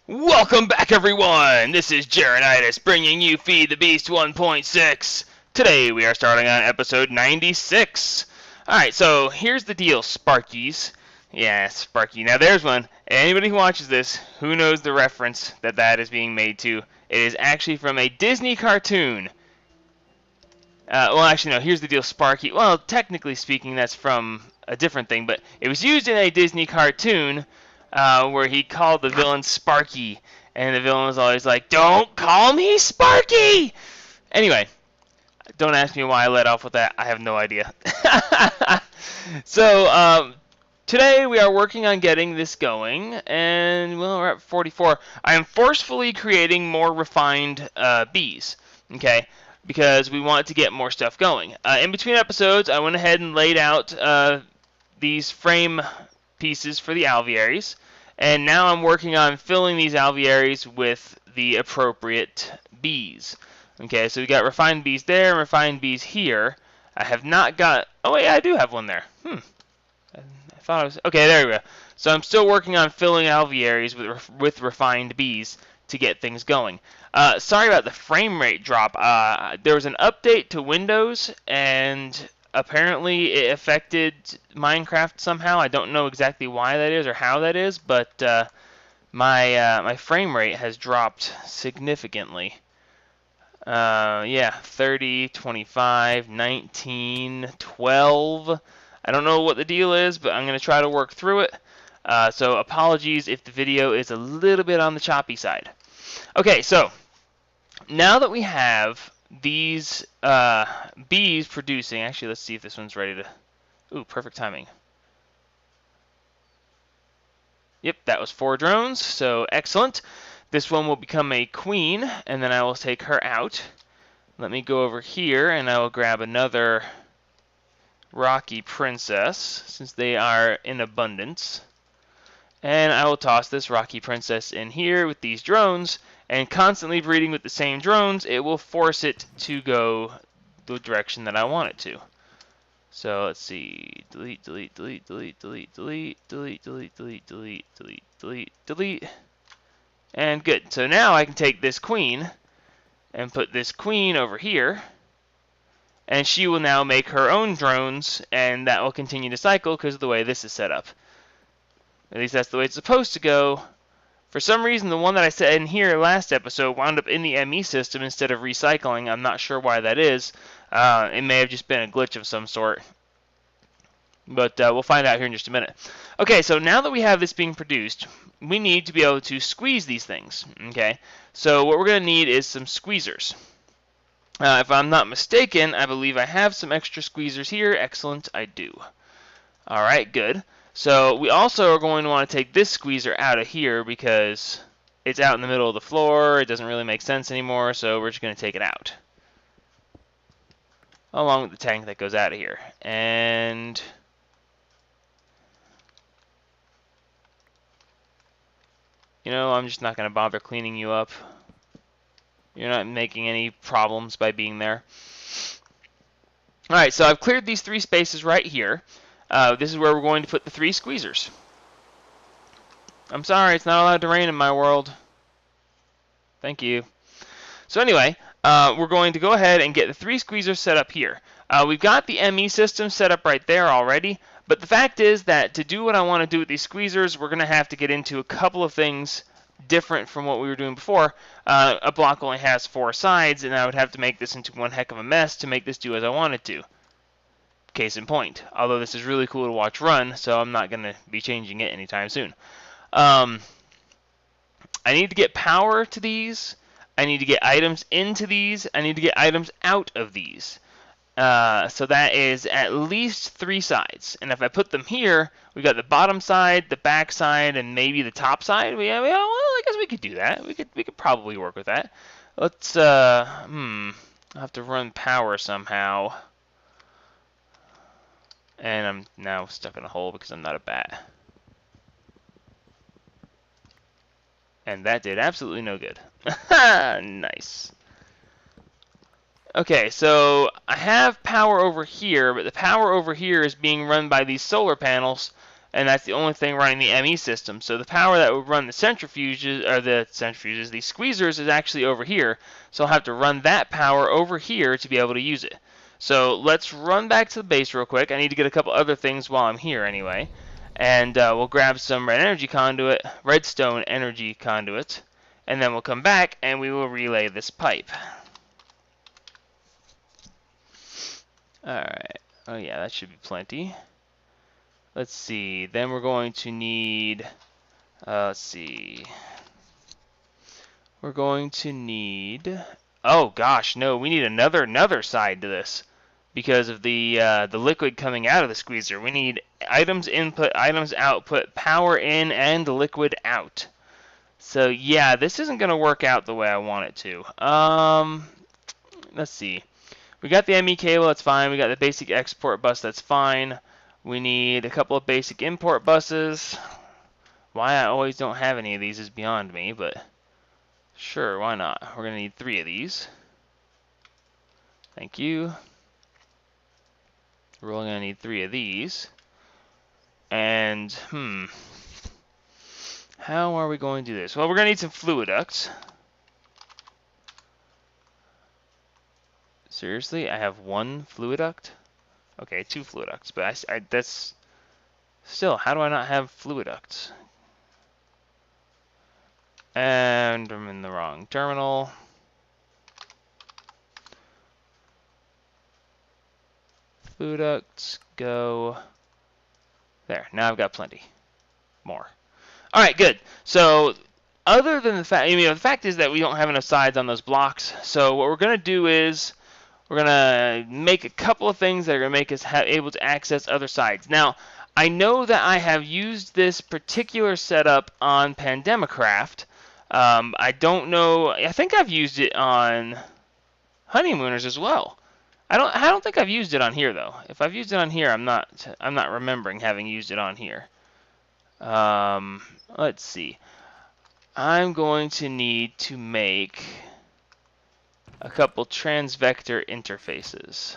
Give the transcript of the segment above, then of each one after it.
Welcome back, everyone! This is Jarenitis bringing you Feed the Beast 1.6. Today we are starting on episode 96. Alright, so here's the deal, Sparkies. Yeah, Sparky. Now there's one. Anybody who watches this, who knows the reference that is being made to? It is actually from a Disney cartoon. Well, actually, no, here's the deal, Sparky. Well, technically speaking, that's from a different thing, but it was used in a Disney cartoon where he called the villain Sparky, and the villain was always like, "Don't call me Sparky!" Anyway, don't ask me why I led off with that. I have no idea. So, today we are working on getting this going, and, well, we're at 44. I am forcefully creating more refined bees, okay? Because we want to get more stuff going. In between episodes, I went ahead and laid out these frame pieces for the alvearies, and now I'm working on filling these alvearies with the appropriate bees. Okay, so we got refined bees there and refined bees here. I have not got... Oh, wait, I do have one there. I thought I was... Okay, there we go. So I'm still working on filling alvearies with refined bees to get things going. Sorry about the frame rate drop. There was an update to Windows, and apparently it affected Minecraft somehow. I don't know exactly why that is or how that is, but my frame rate has dropped significantly. Yeah, 30, 25, 19, 12. I don't know what the deal is, but I'm going to try to work through it. So apologies if the video is a little bit on the choppy side. Okay, so now that we have these bees producing, actually, let's see if this one's ready to... Ooh, perfect timing. Yep, that was 4 drones, so excellent. This one will become a queen, and then I will take her out. Let me go over here, and I will grab another Rocky Princess, since they are in abundance. And I will toss this Rocky Princess in here with these drones, and constantly breeding with the same drones, it will force it to go the direction that I want it to. So let's see, delete, delete, delete, delete, delete, delete, delete, delete, delete, delete, delete, delete, delete, and good. So now I can take this queen and put this queen over here, and she will now make her own drones, and that will continue to cycle because of the way this is set up. At least that's the way it's supposed to go. For some reason, the one that I said in here last episode wound up in the ME system instead of recycling. I'm not sure why that is. It may have just been a glitch of some sort. But we'll find out here in just a minute. Okay, so now that we have this being produced, we need to be able to squeeze these things. Okay, so what we're going to need is some squeezers. If I'm not mistaken, I believe I have some extra squeezers here. Excellent, I do. Alright, good. So we also are going to want to take this squeezer out of here because it's out in the middle of the floor. It doesn't really make sense anymore, so we're just going to take it out. Along with the tank that goes out of here. And you know, I'm just not going to bother cleaning you up. You're not making any problems by being there. Alright, so I've cleared these 3 spaces right here. This is where we're going to put the 3 squeezers. I'm sorry, it's not allowed to rain in my world. Thank you. So anyway, we're going to go ahead and get the 3 squeezers set up here. We've got the ME system set up right there already, but the fact is that to do what I want to do with these squeezers, we're going to have to get into a couple of things different from what we were doing before. A block only has 4 sides, and I would have to make this into one heck of a mess to make this do as I want it to. Case in point. Although this is really cool to watch run, so I'm not going to be changing it anytime soon. I need to get power to these. I need to get items into these. I need to get items out of these. So that is at least 3 sides. And if I put them here, we've got the bottom side, the back side, and maybe the top side. Well, I guess we could do that. We could probably work with that. Let's, I'll have to run power somehow. And I'm now stuck in a hole because I'm not a bat. And that did absolutely no good. Nice. Okay, so I have power over here, but the power over here is being run by these solar panels, and that's the only thing running the ME system. So the power that would run the centrifuges, the squeezers, is actually over here. So I'll have to run that power over here to be able to use it. So let's run back to the base real quick. I need to get a couple other things while I'm here anyway. And we'll grab some redstone energy conduit, and then we'll come back and we will relay this pipe. Alright. Oh yeah, that should be plenty. Let's see. Then we're going to need... let's see. We're going to need... Oh gosh, no. We need another side to this because of the liquid coming out of the squeezer. We need items input, items output, power in, and liquid out. So yeah, this isn't going to work out the way I want it to. Let's see. We got the ME cable, that's fine. We got the basic export bus, that's fine. We need a couple of basic import buses. Why I always don't have any of these is beyond me, but sure, why not? We're going to need 3 of these. Thank you. We're only going to need 3 of these. And, how are we going to do this? Well, we're going to need some fluid ducts. Seriously? I have 1 fluid duct? Okay, 2 fluid ducts, but that's... Still, how do I not have fluid ducts? And I'm in the wrong terminal. Fluid ducts, go. There, now I've got plenty. More. Alright, good. So, other than the fact, the fact is that we don't have enough sides on those blocks. So what we're going to do is, we're going to make a couple of things that are going to make us able to access other sides. Now, I know that I have used this particular setup on Pandemicraft. I don't know, I think I've used it on Honeymooners as well. I don't think I've used it on here though. If I've used it on here, I'm not remembering having used it on here. Let's see. I'm going to need to make a couple transvector interfaces.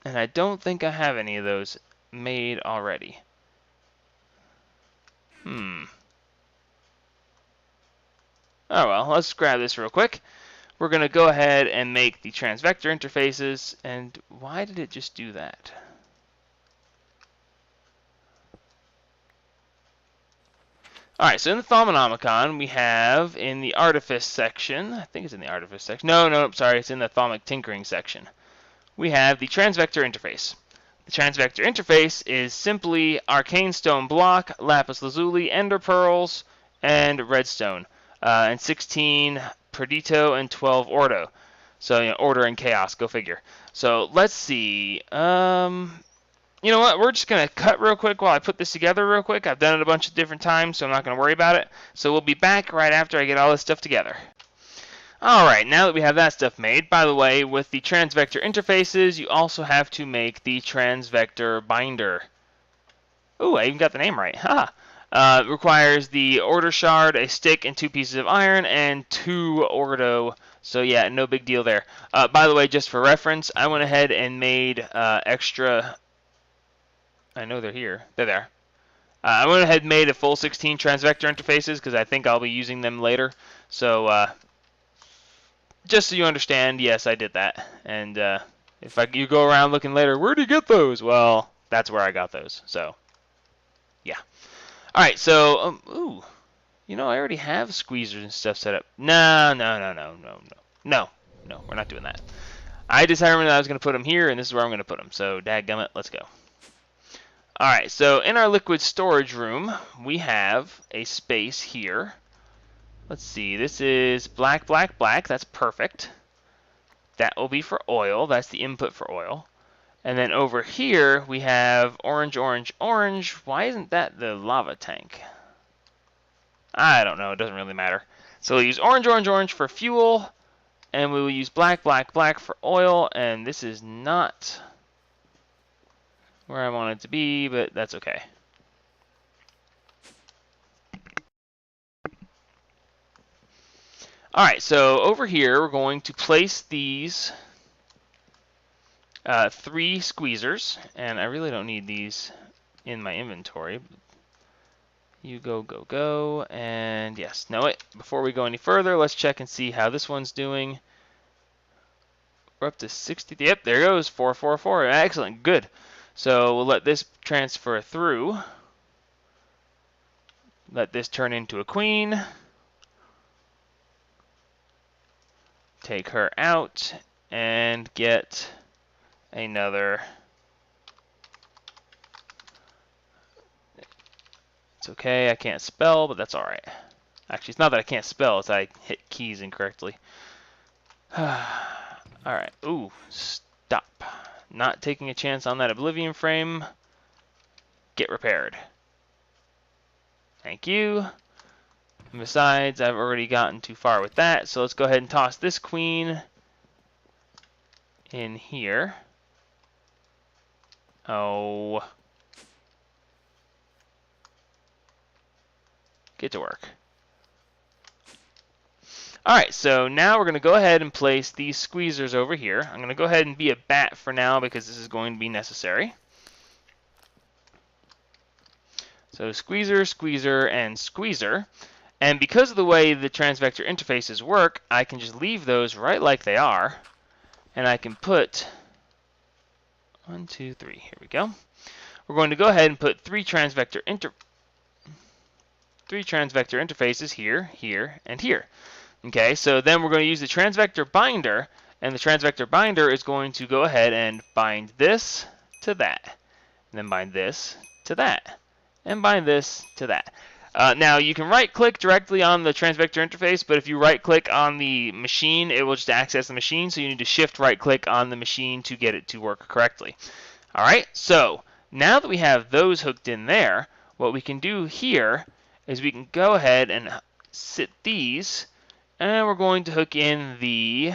And I don't think I have any of those made already. Oh well, let's grab this real quick. We're going to go ahead and make the transvector interfaces. And why did it just do that? Alright, so in the Thaumonomicon, we have in the Artifice section, I think it's in the Artifice section. No, sorry, it's in the Thaumic Tinkering section. We have the transvector interface. The transvector interface is simply arcane stone block, lapis lazuli, ender pearls, and redstone. And 16 Perdito and 12 Ordo. So, order and chaos, go figure. So, let's see. You know what? We're just going to cut real quick while I put this together real quick. I've done it a bunch of different times, so I'm not going to worry about it. So we'll be back right after I get all this stuff together. Alright, now that we have that stuff made, by the way, with the transvector interfaces, you also have to make the transvector binder. Ooh, I even got the name right. Haha. It requires the order shard, a stick, and 2 pieces of iron, and 2 ordo. So yeah, no big deal there. By the way, just for reference, I went ahead and made extra... I know they're here. They're there. I went ahead and made a full 16 transvector interfaces because I think I'll be using them later. So, just so you understand, yes, I did that. And if you go around looking later, where do you get those? Well, that's where I got those. So, yeah. All right. So, ooh, I already have squeezers and stuff set up. No. We're not doing that. I determined that I was going to put them here, and this is where I'm going to put them. So, dadgummit, let's go. Alright, so in our liquid storage room, we have a space here. Let's see, this is black. That's perfect. That will be for oil. That's the input for oil. And then over here, we have orange. Why isn't that the lava tank? I don't know. It doesn't really matter. So we'll use orange for fuel. And we will use black for oil. And this is not where I want it to be, but that's okay. Alright, so over here we're going to place these 3 squeezers, and I really don't need these in my inventory. You go, go, go, and yes, no, wait, before we go any further, let's check and see how this one's doing. We're up to 60, yep, there goes, 444, excellent, good. So we'll let this transfer through. Let this turn into a queen. Take her out, and get another. It's okay, I can't spell, but that's alright. Actually, it's not that I can't spell, it's that I hit keys incorrectly. Alright, ooh, stop. Not taking a chance on that Oblivion frame. Get repaired. Thank you. And besides, I've already gotten too far with that, so let's go ahead and toss this queen in here. Oh. Get to work. Alright, so now we're going to go ahead and place these squeezers over here. I'm going to go ahead and be a bat for now because this is going to be necessary. So squeezer, squeezer, and squeezer. And because of the way the transvector interfaces work, I can just leave those right like they are. And I can put 1, 2, 3. Here we go. We're going to go ahead and put 3 transvector interfaces here, here, and here. Okay, so then we're going to use the transvector binder, and the transvector binder is going to go ahead and bind this to that, and then bind this to that, and bind this to that. Now, you can right-click directly on the transvector interface, but if you right-click on the machine, it will just access the machine, so you need to shift right-click on the machine to get it to work correctly. Alright, so now that we have those hooked in there, what we can do here is we can go ahead and sit these, and we're going to hook in the...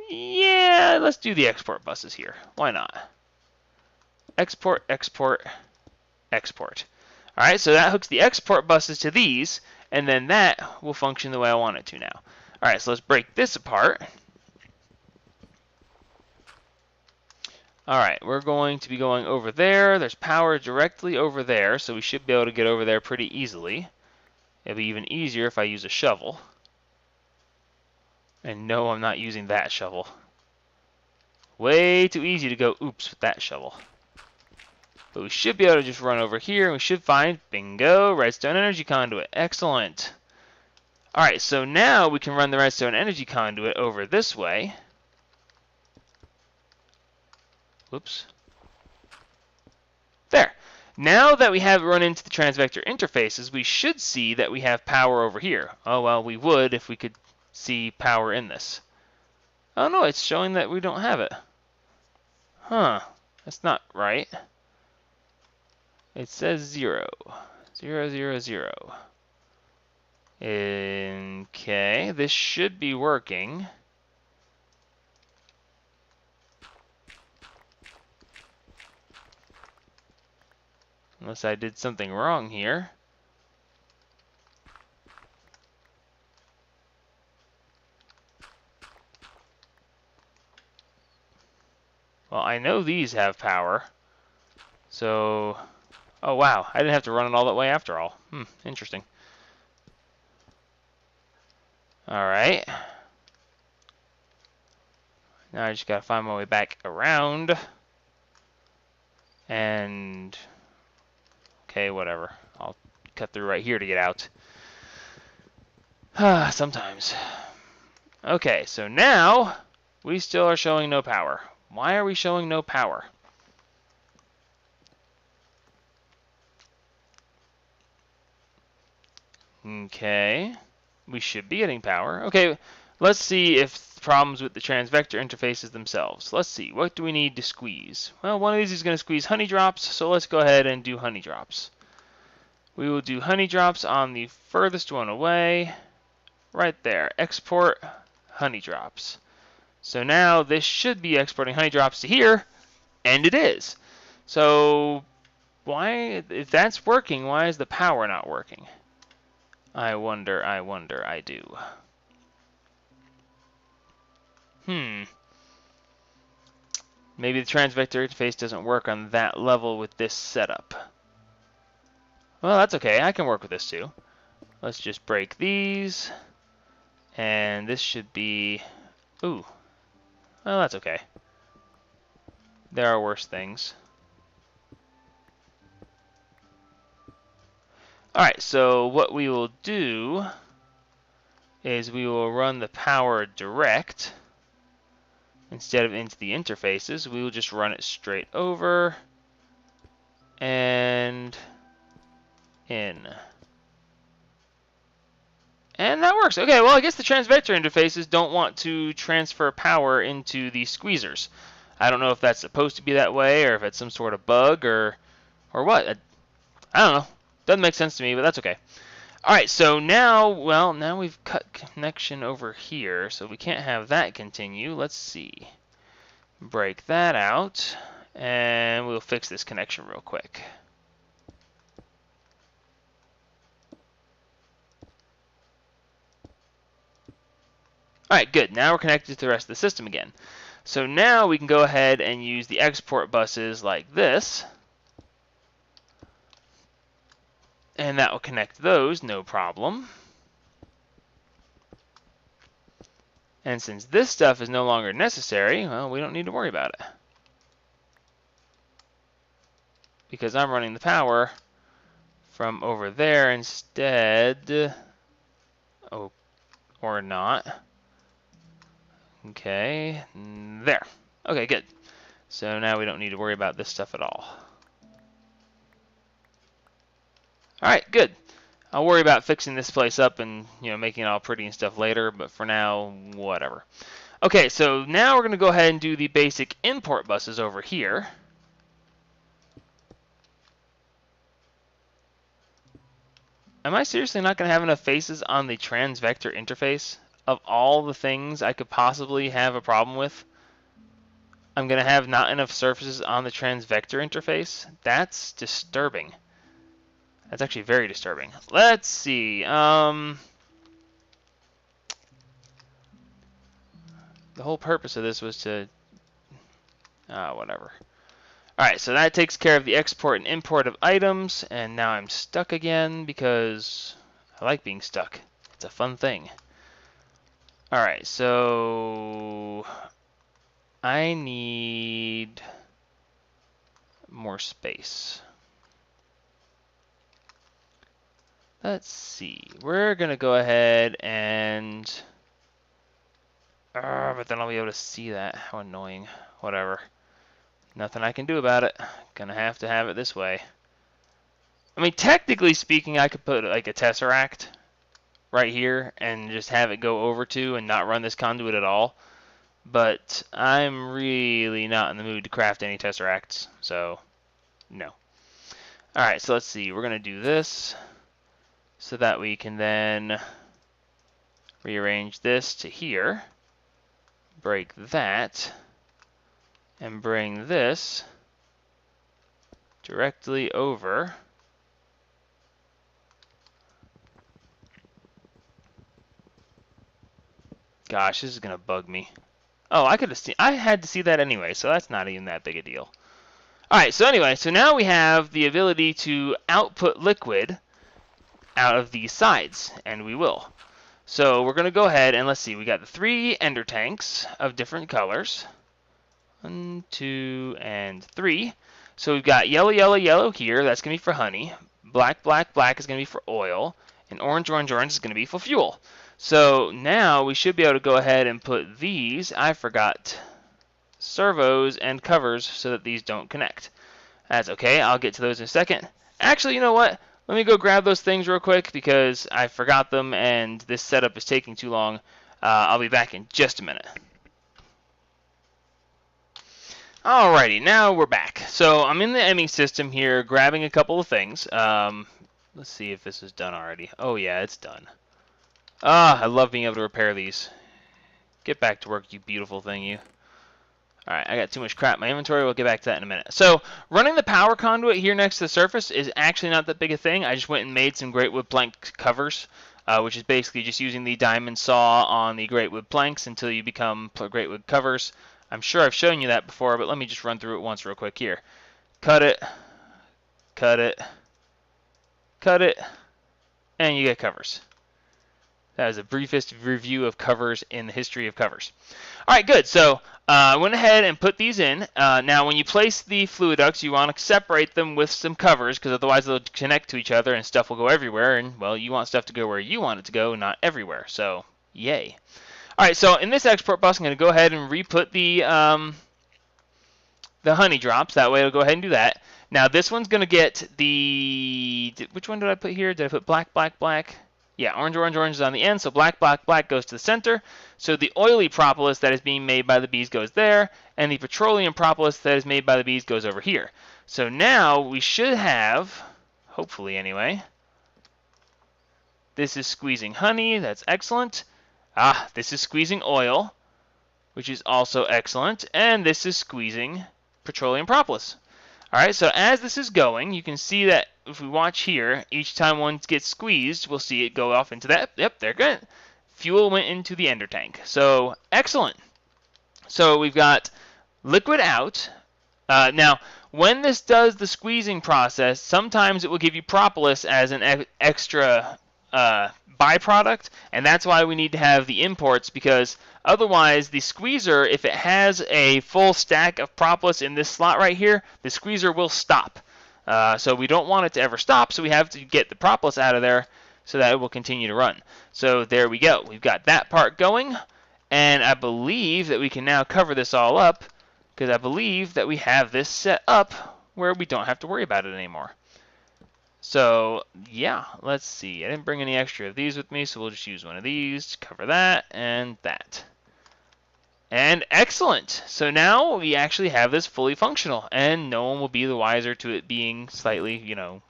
Yeah, let's do the export buses here. Why not? Export, export, export. Alright, so that hooks the export buses to these, and then that will function the way I want it to now. Alright, so let's break this apart. Alright, we're going to be going over there. There's power directly over there, so we should be able to get over there pretty easily. It'll be even easier if I use a shovel. And no, I'm not using that shovel. Way too easy to go oops with that shovel. But we should be able to just run over here, and we should find, bingo, redstone energy conduit. Excellent. Alright, so now we can run the redstone energy conduit over this way. Whoops. There. Now that we have run into the transvector interfaces, we should see that we have power over here. Oh, well, we would if we could see power in this. Oh, no, it's showing that we don't have it. Huh. That's not right. It says 0. 0, 0, 0. Okay, this should be working. Unless I did something wrong here. Well, I know these have power. So, oh wow, I didn't have to run it all that way after all. Interesting. Alright. Now I just gotta find my way back around. And... okay, whatever. I'll cut through right here to get out. Sometimes. Okay, so now we still are showing no power. Why are we showing no power? Okay, we should be getting power. Okay, let's see if problems with the transvector interfaces themselves. Let's see, what do we need to squeeze? Well, one of these is going to squeeze honey drops, so let's go ahead and do honey drops. We will do honey drops on the furthest one away. Right there, export honey drops. So now this should be exporting honey drops to here, and it is. So why, if that's working, why is the power not working? I wonder, I do. Maybe the transvector interface doesn't work on that level with this setup. Well, that's okay. I can work with this too. Let's just break these. And this should be... Ooh. Well, that's okay. There are worse things. Alright, so what we will do is we will run the power direct. Instead of into the interfaces, we will just run it straight over and in. And that works. Okay, well, I guess the transvector interfaces don't want to transfer power into the squeezers. I don't know if that's supposed to be that way or if it's some sort of bug or what. I don't know. Doesn't make sense to me, but that's okay. Alright, so now, well, now we've cut connection over here, so we can't have that continue. Let's see. Break that out, and we'll fix this connection real quick. Alright, good. Now we're connected to the rest of the system again. So now we can go ahead and use the export buses like this. And that will connect those, no problem. And since this stuff is no longer necessary, well, we don't need to worry about it. Because I'm running the power from over there instead. Oh, or not. Okay, there. Okay, good. So now we don't need to worry about this stuff at all. Alright, good. I'll worry about fixing this place up and, making it all pretty and stuff later, but for now, whatever. Okay, so now we're going to go ahead and do the basic import buses over here. Am I seriously not going to have enough faces on the transvector interface? Of all the things I could possibly have a problem with, I'm going to have not enough surfaces on the transvector interface? That's disturbing. That's actually very disturbing. Let's see. The whole purpose of this was to... whatever. Alright, so that takes care of the export and import of items, and now I'm stuck again because I like being stuck. It's a fun thing. Alright, so I need more space. Let's see. We're going to go ahead and... but then I'll be able to see that. How annoying. Whatever. Nothing I can do about it. Gonna have to have it this way. I mean, technically speaking, I could put like a tesseract right here and just have it go over to and not run this conduit at all. But I'm really not in the mood to craft any tesseracts, so no. Alright, so let's see. We're gonna do this so that we can then rearrange this to here, break that, and bring this directly over. Gosh, this is gonna bug me. Oh, I had to see that anyway, so that's not even that big a deal. Alright, so anyway, so now we have the ability to output liquid out of these sides, and we will. So we're gonna go ahead and let's see, we got the 3 ender tanks of different colors. 1, 2, and 3. So we've got yellow, yellow, yellow here. That's going to be for honey. Black, black, black is going to be for oil. And orange, orange, orange is going to be for fuel. So now we should be able to go ahead and put these, I forgot, servos and covers so that these don't connect. That's okay. I'll get to those in a second. Actually, you know what? Let me go grab those things real quick because I forgot them and this setup is taking too long. I'll be back in just a minute. Alrighty, now we're back. So I'm in the ME system here, grabbing a couple of things. Let's see if this is done already. Oh yeah, it's done. I love being able to repair these. Get back to work, you beautiful thing, you. Alright, I got too much crap in my inventory. We'll get back to that in a minute. So, running the power conduit here next to the surface is actually not that big a thing. I just went and made some great wood plank covers, which is basically just using the diamond saw on the great wood planks until you become great wood covers. I'm sure I've shown you that before, but let me just run through it once real quick here. Cut it, cut it, cut it, and you get covers. That is the briefest review of covers in the history of covers. All right, good. So I went ahead and put these in. Now, when you place the fluid ducts, you want to separate them with some covers, because otherwise they'll connect to each other and stuff will go everywhere. And, well, you want stuff to go where you want it to go, not everywhere. So, yay. All right, so in this export bus, I'm going to go ahead and re-put the honey drops. That way it'll go ahead and do that. Now, this one's going to get the... Which one did I put here? Did I put black, black, black? Yeah, orange, orange, orange is on the end, so black, black, black goes to the center. So the oily propolis that is being made by the bees goes there, and the petroleum propolis that is made by the bees goes over here. So now we should have, hopefully anyway, this is squeezing honey, that's excellent. This is squeezing oil, which is also excellent, and this is squeezing petroleum propolis. Alright, so as this is going, you can see that if we watch here, each time one gets squeezed, we'll see it go off into that. Yep, they're good. Fuel went into the ender tank. So, excellent. So, we've got liquid out. Now, when this does the squeezing process, sometimes it will give you propolis as an extra byproduct, and that's why we need to have the imports, because otherwise the squeezer, if it has a full stack of propolis in this slot right here, the squeezer will stop. So we don't want it to ever stop, so we have to get the propolis out of there so that it will continue to run. So there we go. We've got that part going, and I believe that we can now cover this all up, because I believe that we have this set up where we don't have to worry about it anymore. So, yeah, let's see. I didn't bring any extra of these with me, so we'll just use one of these to cover that and that. And excellent! So now we actually have this fully functional, and no one will be the wiser to it being slightly, you know,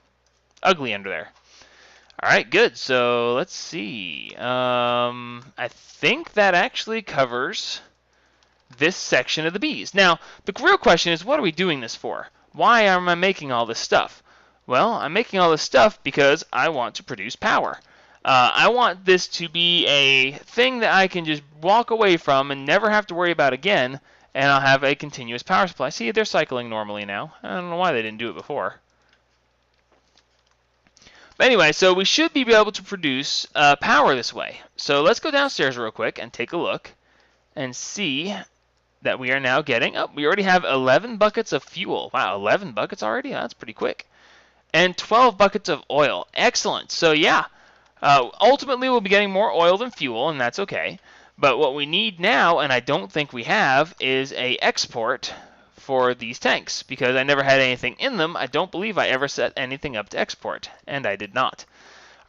ugly under there. Alright, good. So, let's see. I think that actually covers this section of the bees. Now, the real question is, what are we doing this for? Why am I making all this stuff? Well, I'm making all this stuff because I want to produce power. I want this to be a thing that I can just walk away from and never have to worry about again, and I'll have a continuous power supply. See, they're cycling normally now. I don't know why they didn't do it before. But anyway, so we should be able to produce power this way. So let's go downstairs real quick and take a look and see that we are now getting... Oh, we already have 11 buckets of fuel. Wow, 11 buckets already? That's pretty quick. And 12 buckets of oil. Excellent. So yeah, ultimately we'll be getting more oil than fuel, and that's okay. But what we need now, and I don't think we have, is a export for these tanks, because I never had anything in them. I don't believe I ever set anything up to export, and I did not.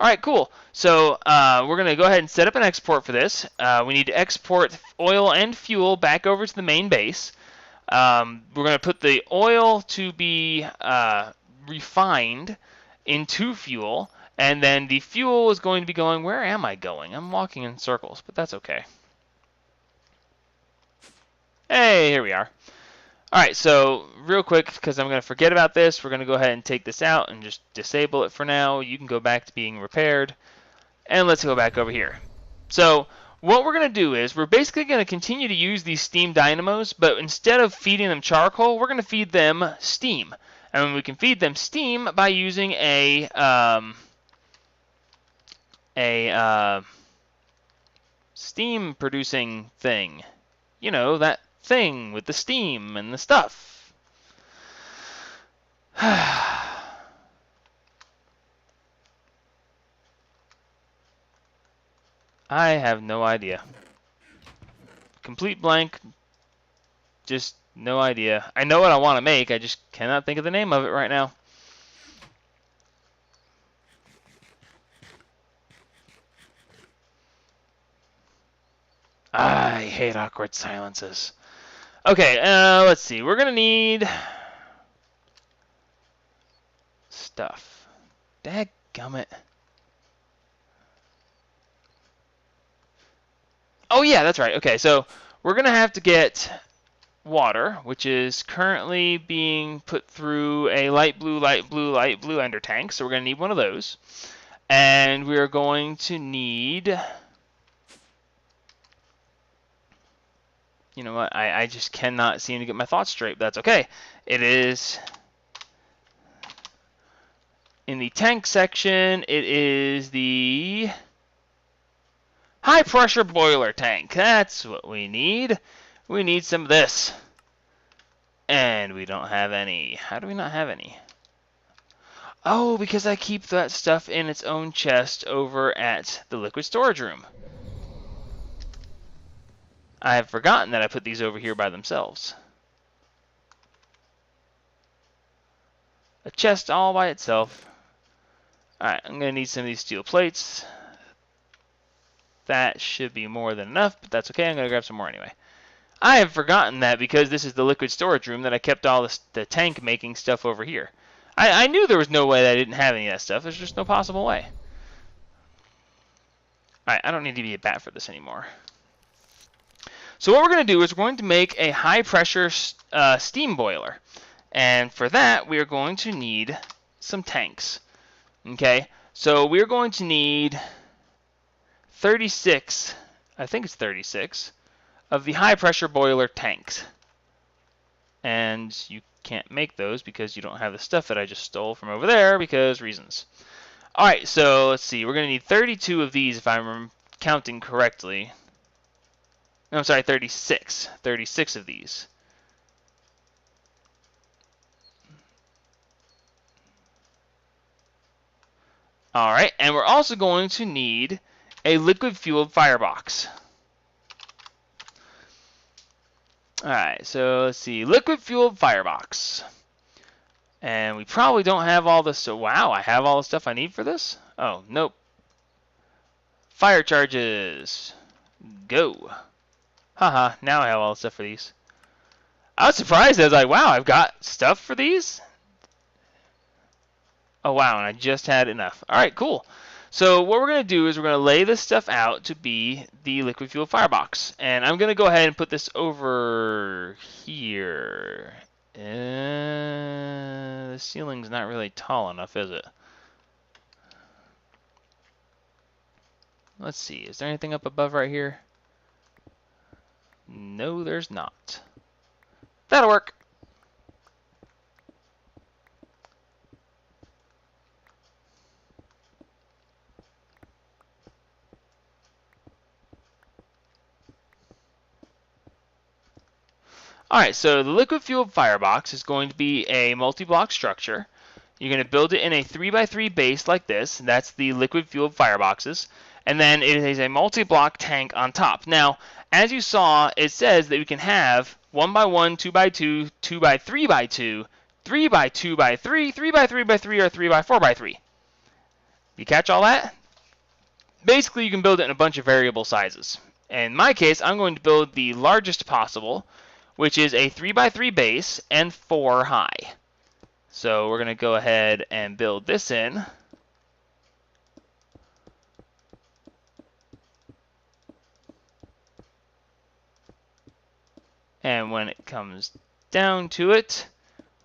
Alright, cool. So we're going to go ahead and set up an export for this. We need to export oil and fuel back over to the main base. We're going to put the oil to be refined into fuel, and then the fuel is going to be going... Where am I going? I'm walking in circles, but that's okay. Hey, here we are. Alright, so real quick, because I'm going to forget about this, we're going to go ahead and take this out and just disable it for now. You can go back to being repaired. And let's go back over here. So what we're going to do is we're basically going to continue to use these steam dynamos, but instead of feeding them charcoal, we're going to feed them steam. And we can feed them steam by using a steam producing thing. You know, that thing with the steam and the stuff. I have no idea. Complete blank. Just no idea. I know what I want to make, I just cannot think of the name of it right now. I hate awkward silences. Okay, let's see. We're going to need stuff. Dadgummit. Oh, yeah, that's right. Okay, so we're going to have to get water, which is currently being put through a light blue, light blue, light blue ender tank. So we're going to need one of those. And we're going to need... You know what? I just cannot seem to get my thoughts straight, but that's okay. It is in the tank section. It is the high pressure boiler tank. That's what we need. We need some of this. And we don't have any. How do we not have any? Oh, because I keep that stuff in its own chest over at the liquid storage room. I have forgotten that I put these over here by themselves. A chest all by itself. Alright, I'm going to need some of these steel plates. That should be more than enough, but that's okay. I'm going to grab some more anyway. I have forgotten that because this is the liquid storage room that I kept all the tank making stuff over here. I knew there was no way that I didn't have any of that stuff. There's just no possible way. Alright, I don't need to be a bat for this anymore. So what we're going to do is we're going to make a high pressure steam boiler. And for that, we are going to need some tanks. Okay, so we're going to need 36, I think it's 36, of the high pressure boiler tanks. And you can't make those because you don't have the stuff that I just stole from over there because reasons. Alright, so let's see. We're going to need 32 of these if I'm counting correctly. No, I'm sorry, 36. 36 of these. Alright, and we're also going to need a liquid-fueled firebox. Alright, so let's see. Liquid-fueled firebox. And we probably don't have all this. So, wow, I have all the stuff I need for this? Oh, nope. Fire charges. Go. Haha, now I have all the stuff for these. I was surprised. I was like, wow, I've got stuff for these? Oh, wow, and I just had enough. Alright, cool. So what we're going to do is we're going to lay this stuff out to be the liquid fuel firebox. And I'm going to go ahead and put this over here. The ceiling's not really tall enough, is it? Let's see. Is there anything up above right here? No, there's not. That'll work. Alright, so the liquid fueled firebox is going to be a multi-block structure. You're going to build it in a 3x3 base like this. That's the liquid fueled fireboxes. And then it is a multi-block tank on top. Now, as you saw, it says that we can have 1x1, 2x2, 2x3x2, 3x2x3, 3x3x3, or 3x4x3. You catch all that? Basically, you can build it in a bunch of variable sizes. In my case, I'm going to build the largest possible, which is a 3x3 base and 4 high. So we're going to go ahead and build this in. And when it comes down to it,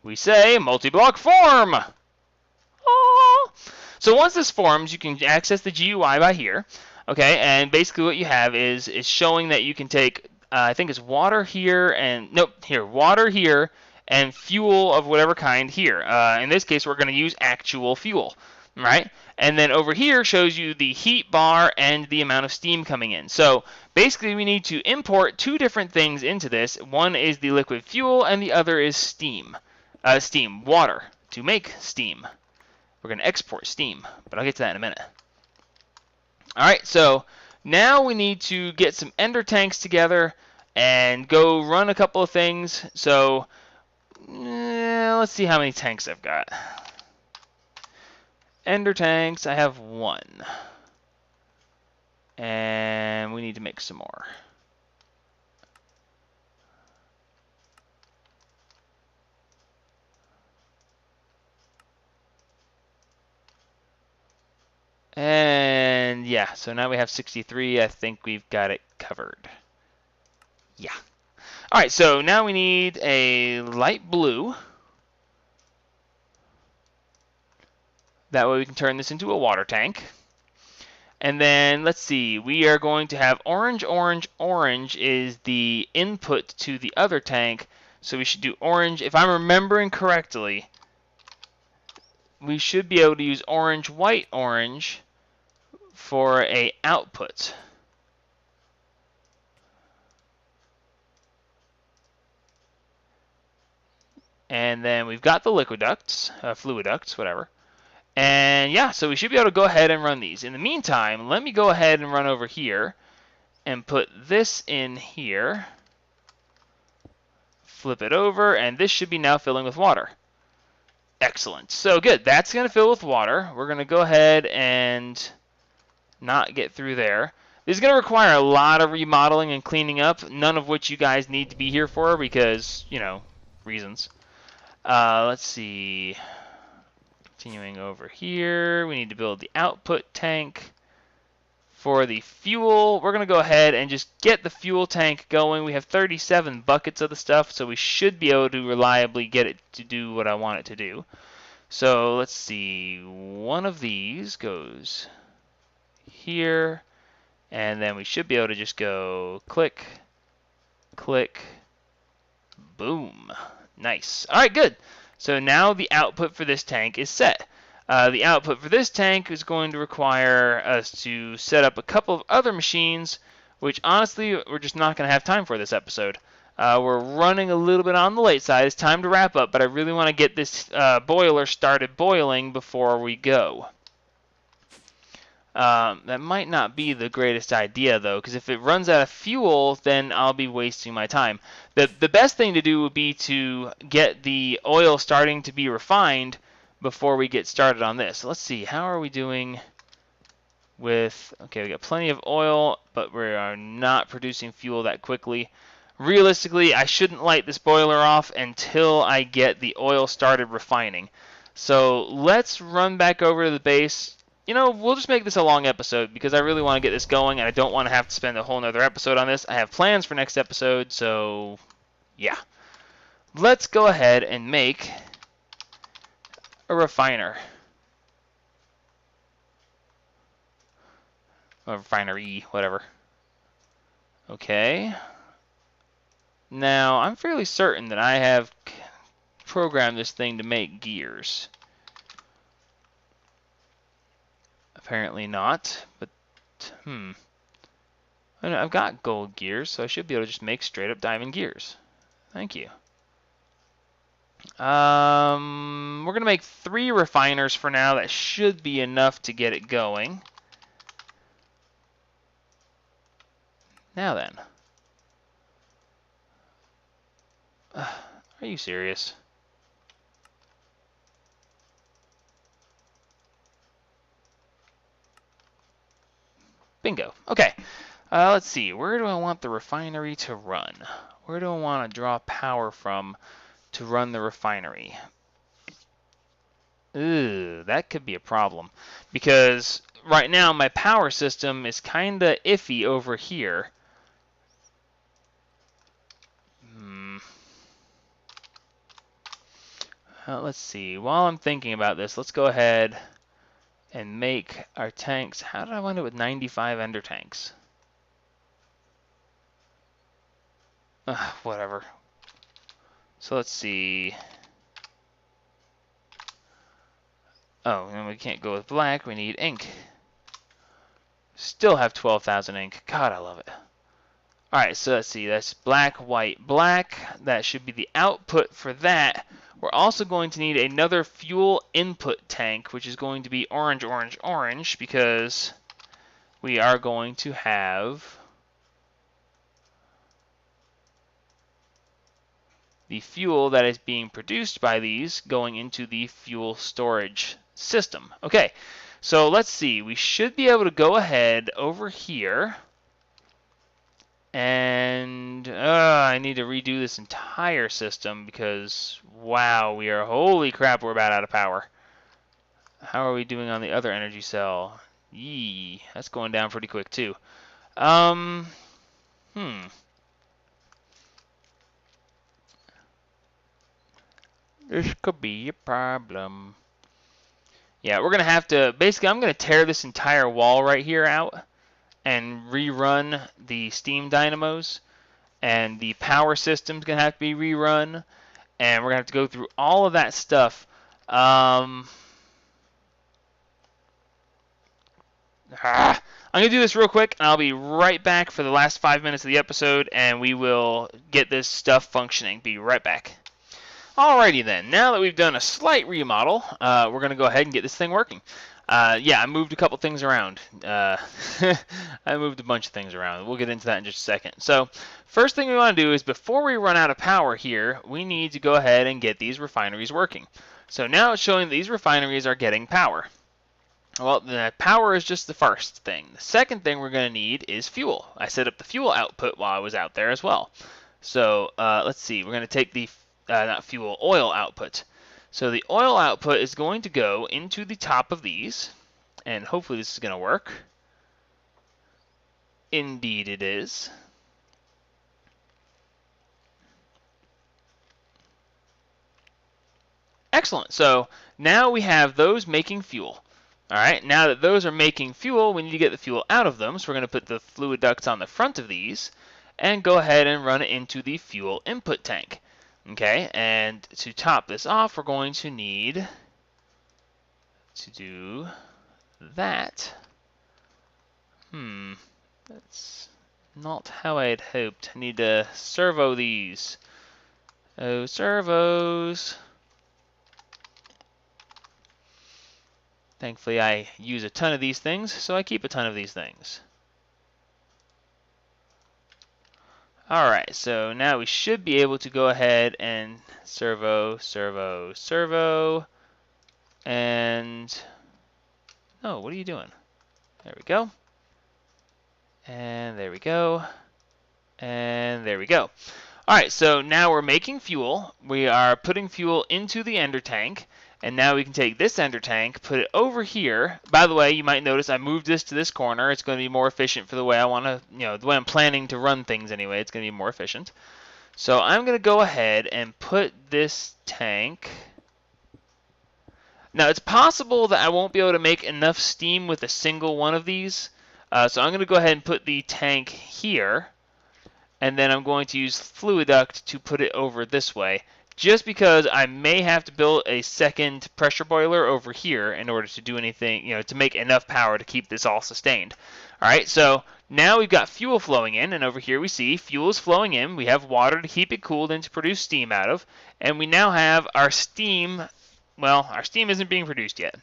we say multi-block form. Aww. So once this forms, you can access the GUI by here. Okay, and basically what you have is showing that you can take, I think it's water here, and nope, here, water here, and fuel of whatever kind here. In this case, we're going to use actual fuel, right? And then over here shows you the heat bar and the amount of steam coming in. So basically, we need to import two different things into this. One is the liquid fuel, and the other is steam. Water, to make steam. We're going to export steam, but I'll get to that in a minute. Alright, so now we need to get some ender tanks together and go run a couple of things. So let's see how many tanks I've got. Ender tanks, I have 1. And we need to make some more. And yeah, so now we have 63. I think we've got it covered. Yeah. Alright, so now we need a light blue. That way we can turn this into a water tank. And then let's see, we are going to have orange, orange, orange is the input to the other tank. So we should do orange. If I'm remembering correctly, we should be able to use orange, white, orange for a output. And then we've got the liquid ducts, fluid ducts, whatever. And yeah, so we should be able to go ahead and run these. In the meantime, let me go ahead and run over here and put this in here. Flip it over, and this should be now filling with water. Excellent. So good. That's going to fill with water. We're going to go ahead and not get through there. This is going to require a lot of remodeling and cleaning up, none of which you guys need to be here for because, you know, reasons. Let's see. Continuing over here, we need to build the output tank. For the fuel, we're going to go ahead and just get the fuel tank going. We have 37 buckets of the stuff, so we should be able to reliably get it to do what I want it to do. So let's see, one of these goes here, and then we should be able to just go click, click, boom. Nice. All right, good. So now the output for this tank is set. The output for this tank is going to require us to set up a couple of other machines, which honestly we're just not going to have time for this episode. We're running a little bit on the late side. It's time to wrap up, but I really want to get this boiler started boiling before we go. That might not be the greatest idea, though, because if it runs out of fuel, then I'll be wasting my time. The best thing to do would be to get the oil starting to be refined before we get started on this. So let's see, how are we doing with... Okay, we got plenty of oil, but we are not producing fuel that quickly. Realistically, I shouldn't light this boiler off until I get the oil started refining. So let's run back over to the base. You know, we'll just make this a long episode because I really want to get this going and I don't want to have to spend a whole nother episode on this. I have plans for next episode, so yeah. Let's go ahead and make a refiner. A refinery, whatever. Okay. Now, I'm fairly certain that I have programmed this thing to make gears. Apparently not, but I've got gold gears, so I should be able to just make straight up diamond gears. Thank you. We're gonna make 3 refiners for now. That should be enough to get it going. Now then. Are you serious? Bingo. Okay. Let's see. Where do I want the refinery to run? Where do I want to draw power from to run the refinery? Ooh, that could be a problem. Because right now my power system is kind of iffy over here. Let's see. While I'm thinking about this, let's go ahead and make our tanks. How did I wind up with 95 ender tanks? Whatever. So let's see. Oh, and we can't go with black. We need ink. Still have 12,000 ink. God, I love it. Alright, so let's see. That's black, white, black. That should be the output for that. We're also going to need another fuel input tank, which is going to be orange, orange, orange, because we are going to have the fuel that is being produced by these going into the fuel storage system. Okay, so let's see. We should be able to go ahead over here. And I need to redo this entire system because, wow, holy crap, we're about out of power. How are we doing on the other energy cell? Yee, that's going down pretty quick too. This could be a problem. Yeah, we're going to have to, basically I'm going to tear this entire wall right here out and rerun the steam dynamos, and the power system's going to have to be rerun, and we're going to have to go through all of that stuff. I'm going to do this real quick, and I'll be right back for the last 5 minutes of the episode, and we will get this stuff functioning. Be right back. Alrighty then, now that we've done a slight remodel, we're going to go ahead and get this thing working. Yeah, I moved a couple things around. I moved a bunch of things around. We'll get into that in just a second. So, first thing we want to do is, before we run out of power here, we need to go ahead and get these refineries working. So now it's showing that these refineries are getting power. Well, the power is just the first thing. The second thing we're going to need is fuel. I set up the fuel output while I was out there as well. So, let's see. We're going to take the not fuel, oil output. So the oil output is going to go into the top of these, and hopefully this is going to work. Indeed it is. Excellent. So now we have those making fuel. All right, now that those are making fuel, we need to get the fuel out of them. So we're going to put the fluid ducts on the front of these and go ahead and run it into the fuel input tank. Okay, and to top this off, we're going to need to do that. That's not how I had hoped. I need to servo these. Oh, servos. Thankfully, I use a ton of these things, so I keep a ton of these things. Alright, so now we should be able to go ahead and servo, servo, servo, and... Oh, what are you doing? There we go. And there we go. And there we go. Alright, so now we're making fuel. We are putting fuel into the ender tank. And now we can take this ender tank, put it over here. By the way, you might notice I moved this to this corner. It's going to be more efficient for the way I want to, the way I'm planning to run things anyway. It's going to be more efficient. So I'm going to go ahead and put this tank. Now, it's possible that I won't be able to make enough steam with a single one of these. So I'm going to go ahead and put the tank here. And then I'm going to use fluid duct to put it over this way, just because I may have to build a second pressure boiler over here in order to do anything, to make enough power to keep this all sustained. All right, so now we've got fuel flowing in, and over here we see fuel is flowing in. We have water to keep it cooled and to produce steam out of, and we now have our steam. Well, our steam isn't being produced yet.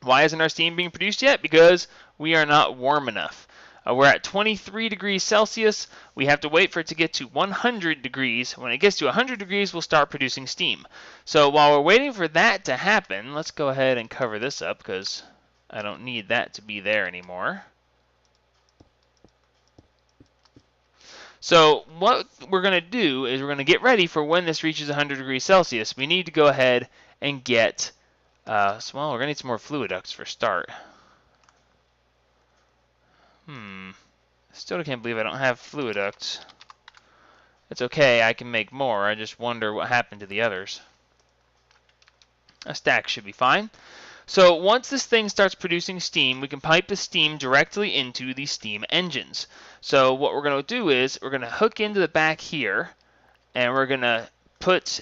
Why isn't our steam being produced yet? Because we are not warm enough. We're at 23 degrees Celsius. We have to wait for it to get to 100 degrees. When it gets to 100 degrees, we'll start producing steam. So while we're waiting for that to happen, let's go ahead and cover this up because I don't need that to be there anymore. So what we're going to do is we're going to get ready for when this reaches 100 degrees Celsius. We need to go ahead and get, well, we're going to need some more fluid ducts for start. Still can't believe I don't have fluid ducts. It's okay, I can make more. I just wonder what happened to the others. A stack should be fine. So once this thing starts producing steam, we can pipe the steam directly into the steam engines. So what we're going to do is we're going to hook into the back here, and we're going to put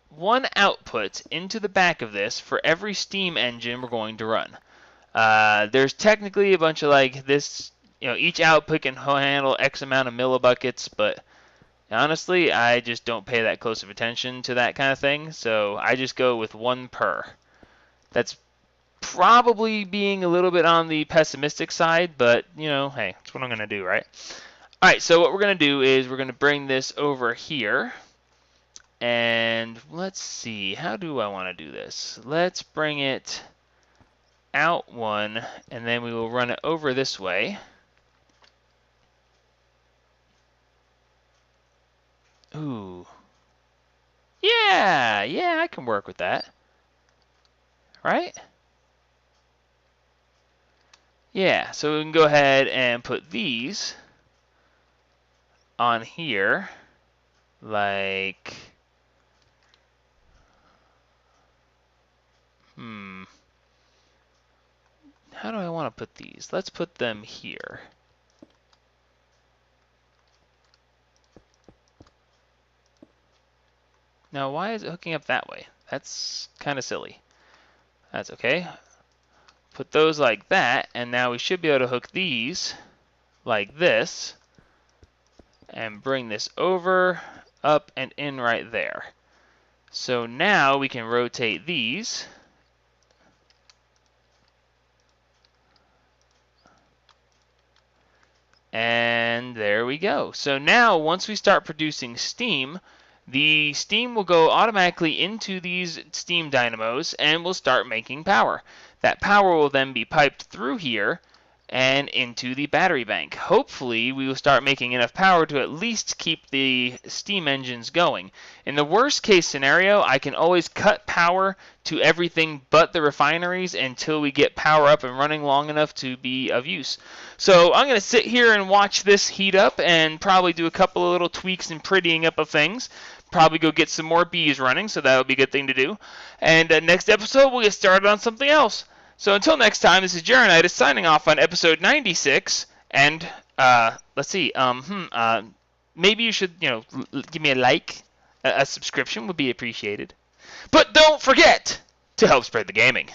one output into the back of this for every steam engine we're going to run. There's technically a bunch of like this, each output can handle X amount of millibuckets, but honestly, I just don't pay that close of attention to that kind of thing, so I just go with one per. That's probably being a little bit on the pessimistic side, but, hey, that's what I'm going to do, right? Alright, so what we're going to do is we're going to bring this over here, and let's see, how do I want to do this? Let's bring it out one, and then we will run it over this way. Ooh. Yeah, I can work with that. Right? Yeah, so we can go ahead and put these on here, like, how do I want to put these? Let's put them here. Now, why is it hooking up that way? That's kind of silly. That's okay. Put those like that, and now we should be able to hook these like this, and bring this over, up, and in right there. So now we can rotate these. And there we go. So now once we start producing steam, the steam will go automatically into these steam dynamos and will start making power. That power will then be piped through here and into the battery bank. Hopefully we will start making enough power to at least keep the steam engines going. In the worst case scenario, I can always cut power to everything but the refineries until we get power up and running long enough to be of use. So I'm going to sit here and watch this heat up and probably do a couple of little tweaks and prettying up of things. Probably go get some more bees running, so that'll be a good thing to do. And next episode, we'll get started on something else. So until next time, this is Jaronitis signing off on episode 96. And let's see, maybe you should, give me a like, a subscription would be appreciated. But don't forget to help spread the gaming.